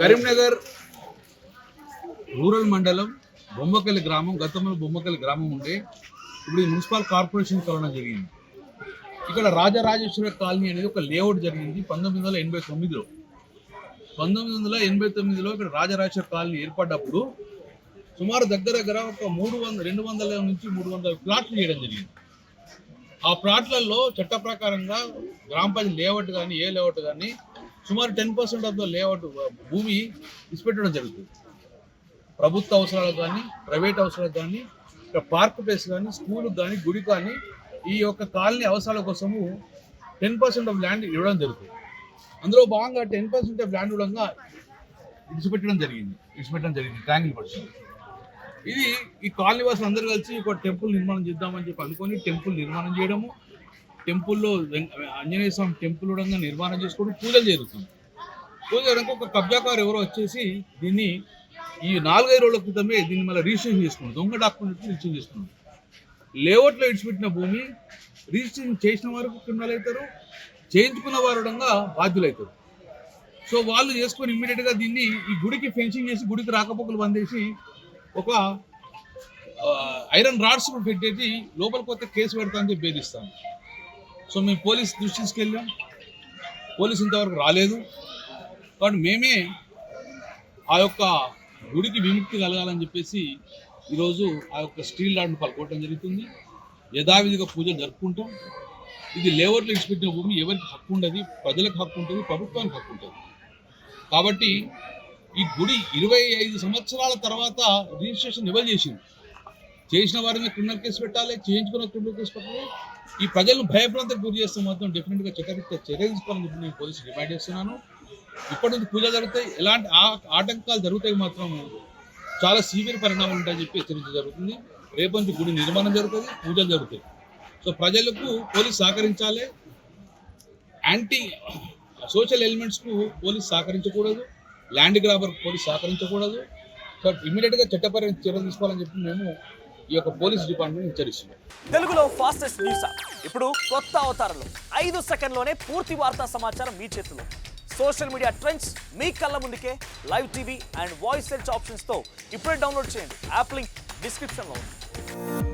Karimnagar rural మండలం బొమ్మకల్లి గ్రామం, గతంలో బొమ్మకల్లి గ్రామం ఉండే ఇప్పుడు ఈ మున్సిపల్ కార్పొరేషన్ కావడం జరిగింది. ఇక్కడ రాజరాజేశ్వర కాలనీ అనేది ఒక లేఅవుట్ జరిగింది 1989లో. 1989లో ఇక్కడ రాజరాజేశ్వర కాలనీ ఏర్పడ్డప్పుడు సుమారు దగ్గర ఒక 200 నుంచి 300 ప్లాట్లు చేయడం జరిగింది. ఆ ప్లాట్లలో చట్ట ప్రకారంగా గ్రామ పంచాయతీ లేఅవుట్ కానీ ఏ లేఅవుట్ కానీ సుమారు 10% ఆఫ్ ద లేఅవుట్ భూమి ఇచ్చిపెట్టడం జరుగుతుంది. ప్రభుత్వ అవసరాలకు కానీ ప్రైవేట్ అవసరాలకు కానీ ఇక్కడ పార్క్ ప్లేస్ కానీ స్కూల్కి కానీ గుడి కానీ ఈ యొక్క కాలనీ అవసరాల కోసము 10% ఆఫ్ ల్యాండ్ ఇవ్వడం జరుగుతుంది. అందులో భాగంగా 10% ఆఫ్ ల్యాండ్ ఇవ్వడంగా ఇచ్చిపెట్టడం జరిగింది ట్యాంగిల్ పర్సన్. ఇది ఈ కాలనీ వాసులు అందరూ కలిసి ఒక టెంపుల్ నిర్మాణం చేద్దామని చెప్పి అనుకొని టెంపుల్ నిర్మాణం చేయడము, టెంపుల్లో ఆంజనేయ స్వామి టెంపుల్ కూడా నిర్మాణం చేసుకోవడం, పూజలు జరుగుతుంది. పూజ చేయడానికి ఒక కబ్జాకారు ఎవరో వచ్చేసి దీన్ని ఈ 4-5 రోజుల క్రితమే దీన్ని మళ్ళీ రిజిస్ట్రేషన్ చేసుకున్నాడు. దొంగ డాక్యుమెంట్ రిజిస్ట్రేషన్ చేసుకున్నాడు. లేఅవుట్లో ఇడిచిపెట్టిన భూమి రిజిస్ట్రేషన్ చేసిన వారు క్రిమినల్ అవుతారు, చేయించుకున్న వారు బాధ్యులు అవుతారు. సో వాళ్ళు చేసుకొని ఇమ్మీడియట్గా దీన్ని ఈ గుడికి ఫెన్సింగ్ చేసి గుడికి రాకపోకలు బంద్ చేసి ఒక ఐరన్ రాడ్స్ పెట్టేసి లోపలికి పోతే కేసు పెడతామని చెప్పి బెదిరిస్తాను. సో మేము పోలీస్ దృష్టి తీసుకెళ్ళాం. పోలీసు ఇంతవరకు రాలేదు. కాబట్టి మేమే ఆ యొక్క గుడికి విముక్తి కలగాలని చెప్పేసి ఈరోజు ఆ యొక్క స్టీల్ రాడ్ను పలుకోవడం జరుగుతుంది. యథావిధిగా పూజలు జరుపుకుంటాం. ఇది లేఅవుట్లో ఇచ్చిపెట్టిన భూమి ఎవరికి హక్కు ఉండదు, ప్రజలకు హక్కు ఉంటుంది, ప్రభుత్వానికి హక్కు ఉంటుంది. కాబట్టి ఈ గుడి 25 సంవత్సరాల తర్వాత రిజిస్ట్రేషన్ ఎవరు చేసిన వారిని క్రిమినల్ కేసు పెట్టాలి, చేయించుకున్న క్రిమినల్ కేసు పెట్టాలి. ఈ ప్రజలను భయభ్రాంతికి గురి చేస్తే మాత్రం డెఫినెట్గా చట్టరీత్యా చర్య తీసుకోవాలని చెప్పి నేను పోలీసు డిమాండ్ చేస్తున్నాను. ఇప్పటి నుంచి పూజలు జరుగుతాయి, ఎలాంటి ఆటంకాలు జరుగుతాయి మాత్రం చాలా సీవియర్ పరిణామాలు ఉంటాయని చెప్పి హెచ్చరించడం జరుగుతుంది. రేపు నుంచి గుడి నిర్మాణం జరుగుతుంది, పూజలు జరుగుతాయి. సో ప్రజలకు పోలీసు సహకరించాలి. యాంటీ సోషల్ ఎలిమెంట్స్కు పోలీసు సహకరించకూడదు, ల్యాండ్ గ్రాబర్ పోలీసు సహకరించకూడదు. సో ఇమీడియట్గా చట్టపరమైన చర్యలు తీసుకోవాలని చెప్పి మేము ఈ యొక్క పోలీస్ డిపార్ట్మెంట్ హెచ్చరిస్తున్నాం. తెలుగులో ఫాస్టెస్ట్ న్యూస్ ఇప్పుడు కొత్త అవతారంలో 5 సెకండ్లోనే పూర్తి వార్తా సమాచారం మీ చేతిలో. సోషల్ మీడియా ట్రెండ్స్ మీ కళ్ళ ముందుకే live TV and voice search ఆప్షన్స్తో ఇప్పుడే డౌన్లోడ్ చేయండి. యాప్ లింక్ డిస్క్రిప్షన్లో ఉంది.